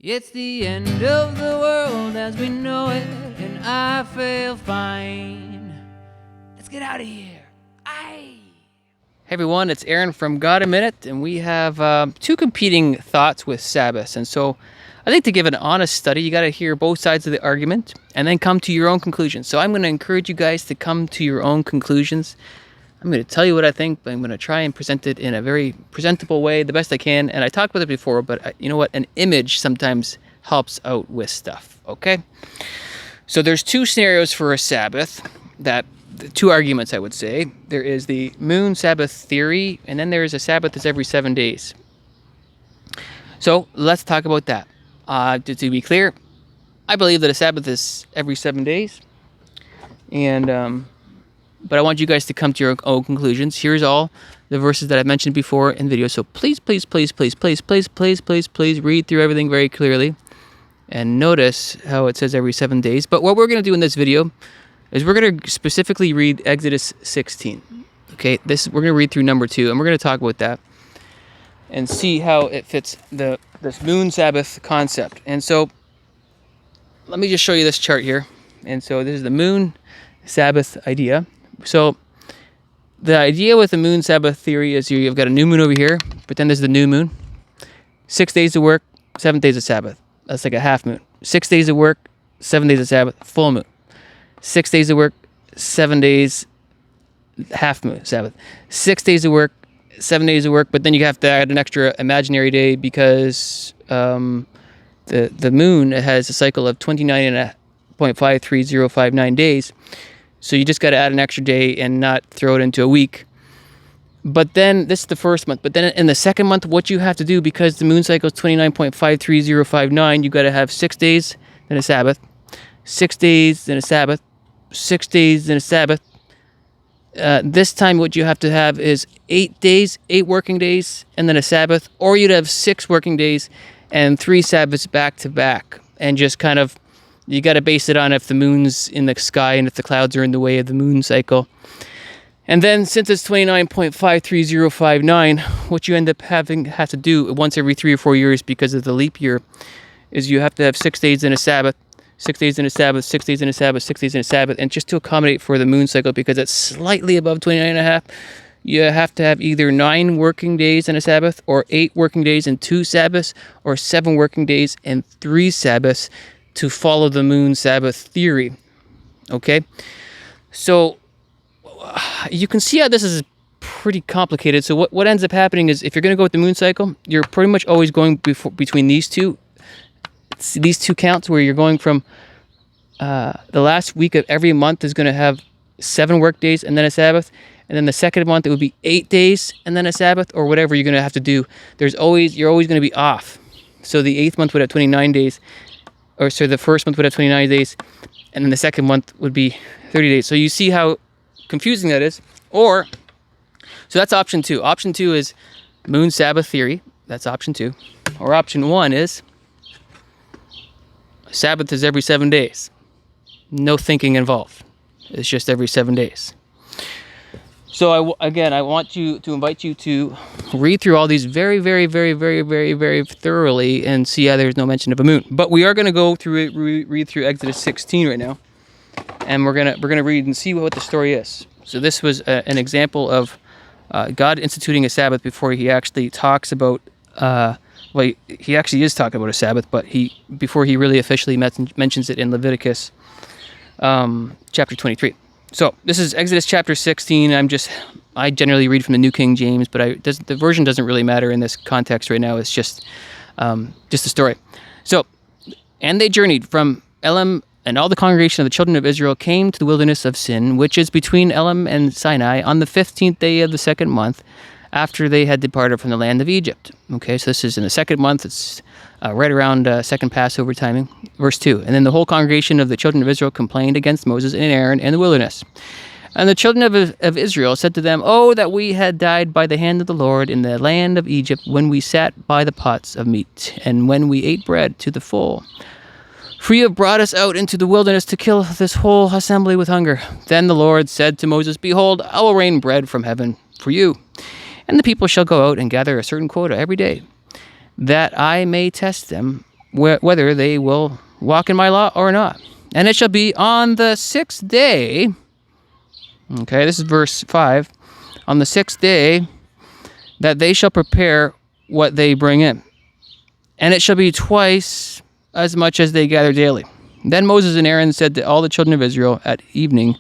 It's the end of the world as we know it, and I feel fine. Let's get out of here. Aye. Hey everyone, it's Aaron from God a Minute, and we have two competing thoughts with Sabbath. And so I think to give an honest study, you got to hear both sides of the argument and then come to your own conclusions. So I'm going to encourage you guys to come to your own conclusions. I'm going to tell you what I think, but I'm going to try and present it in a very presentable way, the best I can. And I talked about it before, but you know what? An image sometimes helps out with stuff, okay? So there's two scenarios for a Sabbath, two arguments, I would say. There is the moon Sabbath theory, and then there is a Sabbath that's every 7 days. So let's talk about that. To be clear, I believe that a Sabbath is every 7 days, and but I want you guys to come to your own conclusions. Here's all the verses that I've mentioned before in videos. So please read through everything very clearly and notice how it says every 7 days. But what we're going to do in this video is we're going to specifically read Exodus 16. Okay, we're going to read through number 2, and we're going to talk about that and see how it fits this moon Sabbath concept. And so let me just show you this chart here. And so this is the moon Sabbath idea. So the idea with the moon Sabbath theory is you've got a new moon over here, pretend there's the new moon. 6 days of work, 7 days of Sabbath. That's like a half moon. 6 days of work, 7 days of Sabbath, full moon. 6 days of work, 7 days, half moon, Sabbath. 6 days of work, 7 days of work, but then you have to add an extra imaginary day because the moon has a cycle of 29.53059 days. So you just got to add an extra day and not throw it into a week. But then, this is the first month. But then in the second month, what you have to do, because the moon cycle is 29.53059, you got to have 6 days, then a Sabbath. 6 days, then a Sabbath. 6 days, then a Sabbath. This time what you have to have is 8 days, 8 working days, and then a Sabbath. Or you'd have 6 working days and 3 Sabbaths back to back. And just kind of, you got to base it on if the moon's in the sky and if the clouds are in the way of the moon cycle. And then since it's 29.53059, what you end up have to do once every 3 or 4 years because of the leap year is you have to have 6 days in a Sabbath, 6 days in a Sabbath, 6 days in a Sabbath, 6 days in a Sabbath. And just to accommodate for the moon cycle, because it's slightly above 29.5, you have to have either 9 working days in a Sabbath, or 8 working days and 2 Sabbaths, or 7 working days and 3 Sabbaths to follow the moon Sabbath theory. Okay? So you can see how this is pretty complicated. So what ends up happening is if you're going to go with the moon cycle, you're pretty much always going between these two counts, where you're going from the last week of every month is going to have 7 work days and then a Sabbath. And then the second month, it would be 8 days and then a Sabbath, or whatever you're going to have to do. You're always going to be off. So the 8th month would have 29 days. The first month would have 29 days, and then the second month would be 30 days. So you see how confusing that is. So that's option 2. Option 2 is moon Sabbath theory. That's option 2. Or option 1 is Sabbath is every 7 days. No thinking involved. It's just every 7 days. So I want to invite you to read through all these very, very, very, very, very, very thoroughly and see how there's no mention of a moon. But we are going to go through it, read through Exodus 16 right now, and we're gonna read and see what the story is. So this was an example of God instituting a Sabbath before He actually talks about. He actually is talking about a Sabbath, but before He really officially mentions it in Leviticus chapter 23. So this is Exodus chapter 16. I generally read from the New King James, but the version doesn't really matter in this context right now. It's just a story. So, and they journeyed from Elim, and all the congregation of the children of Israel came to the wilderness of Sin, which is between Elim and Sinai, on the 15th day of the second month, after they had departed from the land of Egypt. Okay, so this is in the second month. It's right around second Passover timing. Verse 2, and then the whole congregation of the children of Israel complained against Moses and Aaron in the wilderness. And the children of Israel said to them, "Oh, that we had died by the hand of the Lord in the land of Egypt, when we sat by the pots of meat, and when we ate bread to the full. For you have brought us out into the wilderness to kill this whole assembly with hunger." Then the Lord said to Moses, "Behold, I will rain bread from heaven for you, and the people shall go out and gather a certain quota every day, that I may test them whether they will walk in my law or not. And it shall be on the 6th day, okay, this is verse 5, on the 6th day that they shall prepare what they bring in. And it shall be twice as much as they gather daily. Then Moses and Aaron said to all the children of Israel, at evening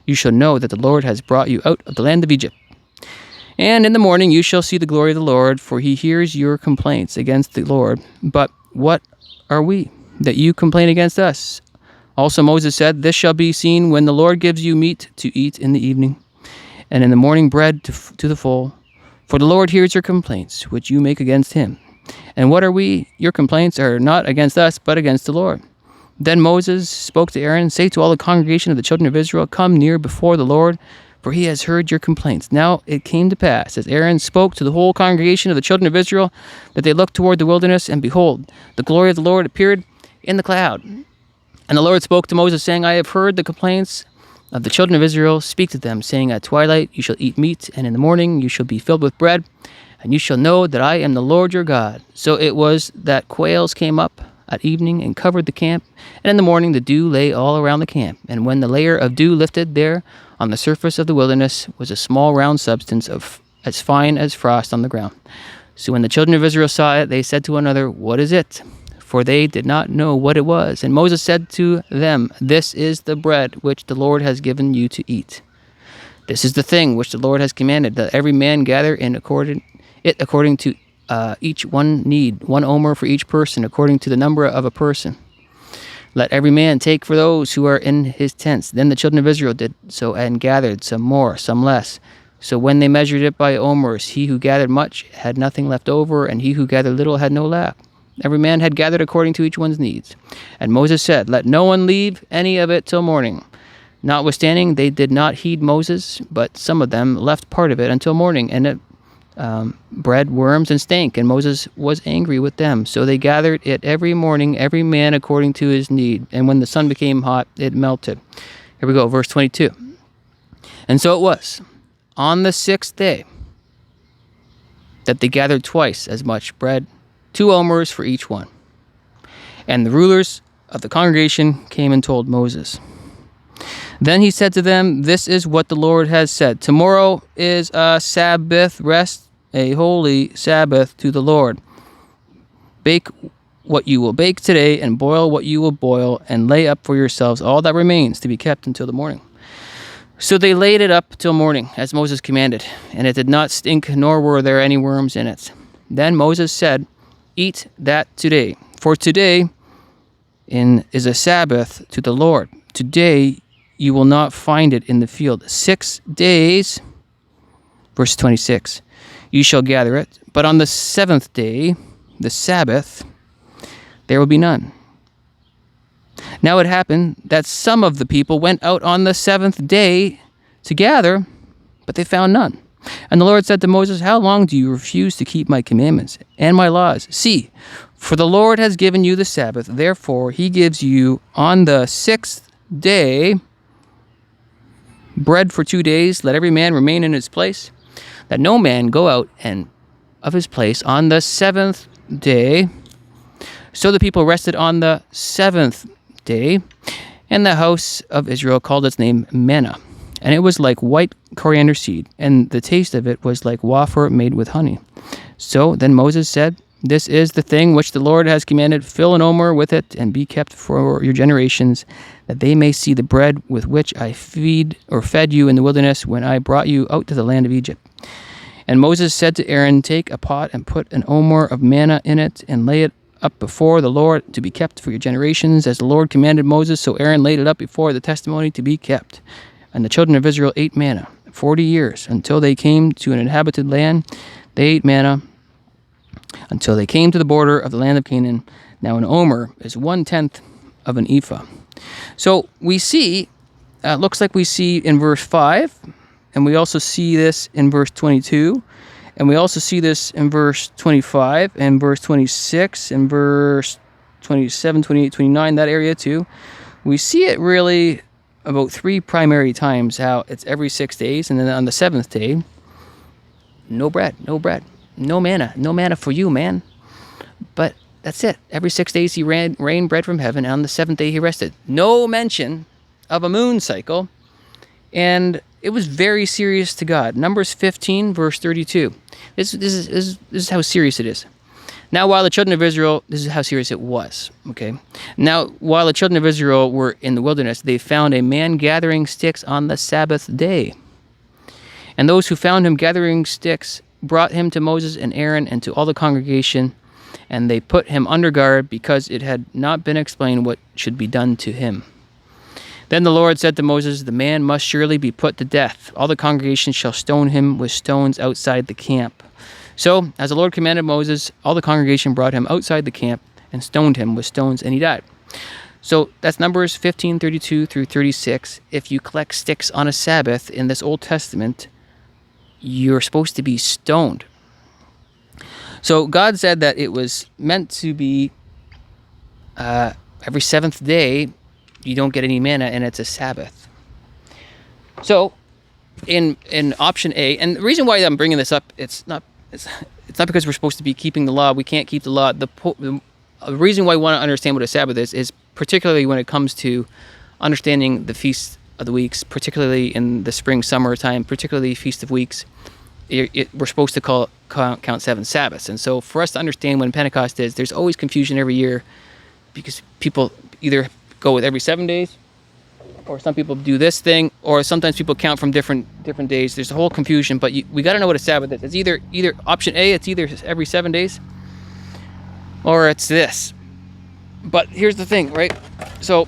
you shall know that the Lord has brought you out of the land of Egypt. And in the morning you shall see the glory of the Lord, for he hears your complaints against the Lord. But what are we, that you complain against us? Also Moses said, this shall be seen when the Lord gives you meat to eat in the evening, and in the morning bread to the full. For the Lord hears your complaints, which you make against him. And what are we? Your complaints are not against us, but against the Lord. Then Moses spoke to Aaron, say to all the congregation of the children of Israel, come near before the Lord, for he has heard your complaints. Now it came to pass, as Aaron spoke to the whole congregation of the children of Israel, that they looked toward the wilderness, and behold, the glory of the Lord appeared in the cloud. And the Lord spoke to Moses, saying, I have heard the complaints of the children of Israel. Speak to them, saying, at twilight you shall eat meat, and in the morning you shall be filled with bread, and you shall know that I am the Lord your God. So it was that quails came up at evening and covered the camp, and in the morning the dew lay all around the camp. And when the layer of dew lifted, there on the surface of the wilderness was a small round substance of as fine as frost on the ground. So when the children of Israel saw it, they said to one another, what is it? For they did not know what it was. And Moses said to them, this is the bread which the Lord has given you to eat. This is the thing which the Lord has commanded, that every man gather in according to each one need, 1 omer for each person, according to the number of a person. Let every man take for those who are in his tents. Then the children of Israel did so, and gathered, some more, some less. So when they measured it by omers, he who gathered much had nothing left over, and he who gathered little had no lack. Every man had gathered according to each one's needs. And Moses said, let no one leave any of it till morning. Notwithstanding, they did not heed Moses, but some of them left part of it until morning, and it bred worms and stank, and Moses was angry with them. So they gathered it every morning, every man according to his need. And when the sun became hot, it melted. Here we go, verse 22. And so it was, on the 6th day, that they gathered twice as much bread, 2 omers for each one. And the rulers of the congregation came and told Moses. Then he said to them, this is what the Lord has said. Tomorrow is a Sabbath rest, a holy Sabbath to the Lord. Bake what you will bake today, and boil what you will boil, and lay up for yourselves all that remains to be kept until the morning. So they laid it up till morning, as Moses commanded, and it did not stink, nor were there any worms in it. Then Moses said, eat that today, for today is a Sabbath to the Lord. Today you will not find it in the field. 6 days, verse 26, you shall gather it, but on the 7th day, the Sabbath, there will be none. Now it happened that some of the people went out on the 7th day to gather, but they found none. And the Lord said to Moses, how long do you refuse to keep my commandments and my laws? See, for the Lord has given you the Sabbath, therefore he gives you on the 6th day bread for 2 days. Let every man remain in his place, that no man go out and of his place on the 7th day. So the people rested on the 7th day, and the house of Israel called its name manna. And it was like white coriander seed, and the taste of it was like wafer made with honey. So then Moses said, this is the thing which the Lord has commanded. Fill an omer with it, and be kept for your generations, that they may see the bread with which I fed you in the wilderness when I brought you out to the land of Egypt. And Moses said to Aaron, take a pot and put an omer of manna in it, and lay it up before the Lord to be kept for your generations, as the Lord commanded Moses. So Aaron laid it up before the testimony to be kept. And the children of Israel ate manna 40 years, until they came to an inhabited land. They ate manna until they came to the border of the land of Canaan. Now an omer is 1/10 of an ephah. So we see, looks like we see in verse 5, and we also see this in verse 22, and we also see this in verse 25, and verse 26, and verse 27, 28, 29, that area too. We see it really about 3 primary times, how it's every 6 days, and then on the 7th day, no bread, no manna for you, man. But That's it. Every 6 days he rained bread from heaven, and on the seventh day he rested. No mention of a moon cycle, and it was very serious to God. Numbers 15, verse 32. This is how serious it is. Now, while the children of Israel, this is how serious it was, okay? Now, while the children of Israel were in the wilderness, they found a man gathering sticks on the Sabbath day. And those who found him gathering sticks brought him to Moses and Aaron and to all the congregation, and they put him under guard because it had not been explained what should be done to him. Then the Lord said to Moses, the man must surely be put to death. All the congregation shall stone him with stones outside the camp. So, as the Lord commanded Moses, all the congregation brought him outside the camp and stoned him with stones, and he died. So, that's Numbers 15:32 through 36. If you collect sticks on a Sabbath in this Old Testament, you're supposed to be stoned. So God said that it was meant to be every seventh day you don't get any manna, and it's a Sabbath. So in option A, and the reason why I'm bringing this up, it's not because we're supposed to be keeping the law. We can't keep the law. The reason why we want to understand what a Sabbath is particularly when it comes to understanding the Feast of the Weeks, particularly in the spring, summer time, particularly Feast of Weeks. We're supposed to count 7 Sabbaths. And so for us to understand when Pentecost is, there's always confusion every year because people either go with every 7 days, or some people do this thing, or sometimes people count from different days. There's a whole confusion, but we got to know what a Sabbath is. It's either option A, it's either every 7 days, or it's this. But here's the thing, right? So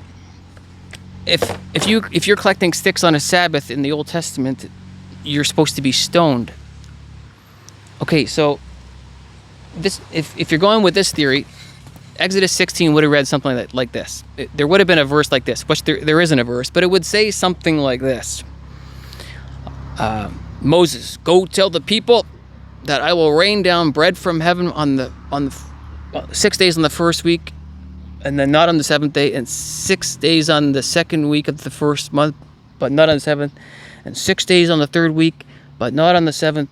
if you're collecting sticks on a Sabbath in the Old Testament, you're supposed to be stoned. Okay, so this if you're going with this theory, Exodus 16 would have read something like this. There would have been a verse like this, which there isn't a verse, but it would say something like this. Moses, go tell the people that I will rain down bread from heaven on the 6 days on the first week, and then not on the seventh day, and 6 days on the second week of the first month, but not on the seventh, and 6 days on the third week, but not on the seventh.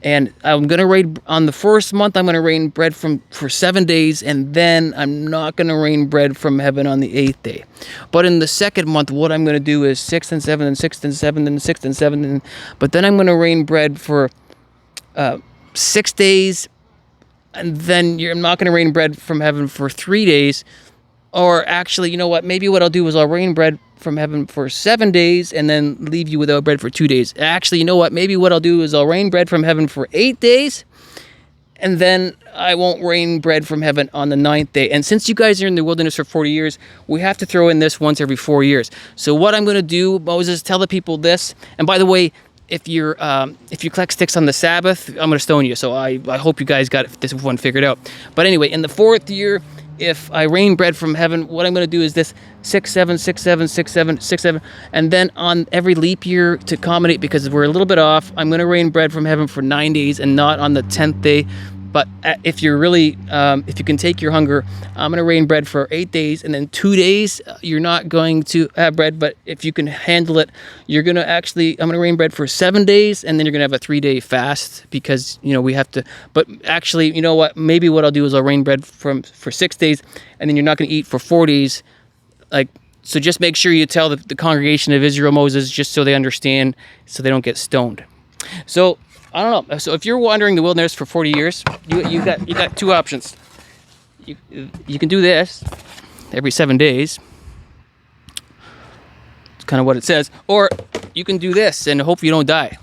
And I'm going to rain on the first month, I'm going to rain bread for 7 days, and then I'm not going to rain bread from heaven on the 8th day. But in the second month, what I'm going to do is 6 and 7 and 6 and 7 and 6 and 7. But then I'm going to rain bread for 6 days, and then I'm not going to rain bread from heaven for 3 days. Or actually, you know what? Maybe what I'll do is I'll rain bread from heaven for 7 days and then leave you without bread for 2 days. Actually, you know what? Maybe what I'll do is I'll rain bread from heaven for 8 days, and then I won't rain bread from heaven on the 9th day. And since you guys are in the wilderness for 40 years, we have to throw in this once every 4 years. So what I'm going to do, Moses, tell the people this. And by the way, if you collect sticks on the Sabbath, I'm going to stone you. So I hope you guys got this one figured out. But anyway, in the 4th year, if I rain bread from heaven, what I'm going to do is this 6, 7, 6, 7, 6, 7, 6, 7. And then on every leap year to accommodate, because we're a little bit off, I'm going to rain bread from heaven for 9 days and not on the 10th day. But if you're really, if you can take your hunger, I'm going to rain bread for 8 days, and then 2 days, you're not going to have bread. But if you can handle it, you're going to I'm going to rain bread for 7 days, and then you're going to have a 3-day fast because, we have to. But actually, you know what? Maybe what I'll do is I'll rain bread for 6 days, and then you're not going to eat for 4 days. So just make sure you tell the congregation of Israel, Moses, just so they understand, so they don't get stoned. So I don't know. So if you're wandering the wilderness for 40 years, you got 2 options. You can do this every 7 days. It's kind of what it says. Or you can do this and hope you don't die.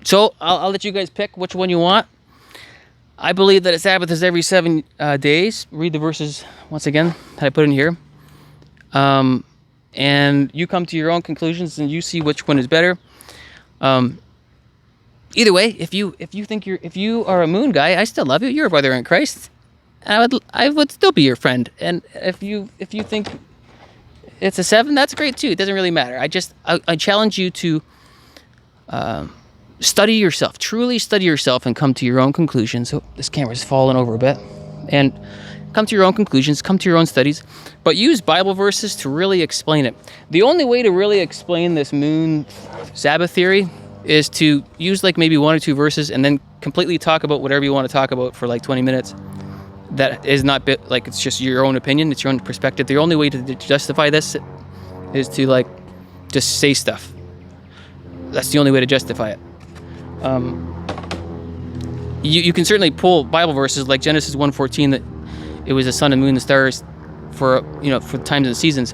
So I'll let you guys pick which one you want. I believe that a Sabbath is every 7 days. Read the verses once again that I put in here. And you come to your own conclusions and you see which one is better. Either way, if you are a moon guy, I still love you. You're a brother in Christ. I would still be your friend. And if you think it's a 7, that's great too. It doesn't really matter. I challenge you to study yourself, truly study yourself, and come to your own conclusions. Oh, this camera's falling over a bit. And come to your own conclusions, come to your own studies, but use Bible verses to really explain it. The only way to really explain this moon Sabbath theory is to use maybe 1 or 2 verses and then completely talk about whatever you want to talk about for 20 minutes. that is not like it's just your own opinion, it's your own perspective. The only way to justify this is to like just say stuff. That's the only way to justify it. You can certainly pull Bible verses like Genesis 1:14 that it was the sun and moon and stars for for times and seasons.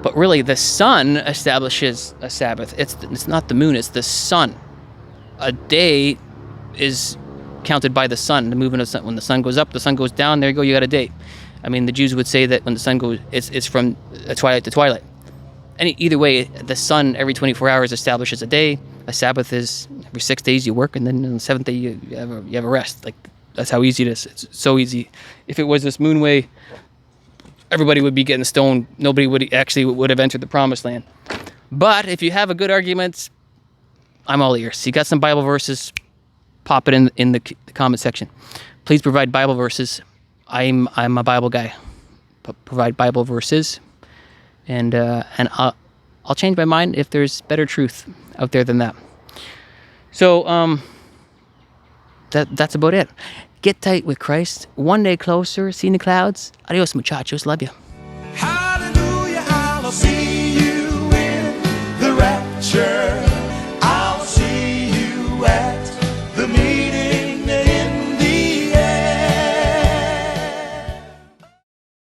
But really, the sun establishes a Sabbath. It's not the moon; it's the sun. A day is counted by the sun, the movement of the sun. When the sun goes up, the sun goes down. There you go. You got a day. I mean, the Jews would say that when the sun goes, it's from twilight to twilight. Either way, the sun every 24 hours establishes a day. A Sabbath is every 6 days you work, and then on the seventh day you have a rest. Like that's how easy it is. It's so easy. If it was this moon way, everybody would be getting stoned. Nobody would have entered the promised land. But if you have a good argument, I'm all ears. You got some Bible verses, pop it in the comment section. Please provide Bible verses. I'm a Bible guy. Provide Bible verses, and I'll change my mind if there's better truth out there than that. So that's about it. Get tight with Christ. One day closer. See you in the clouds. Adios, muchachos. Love you.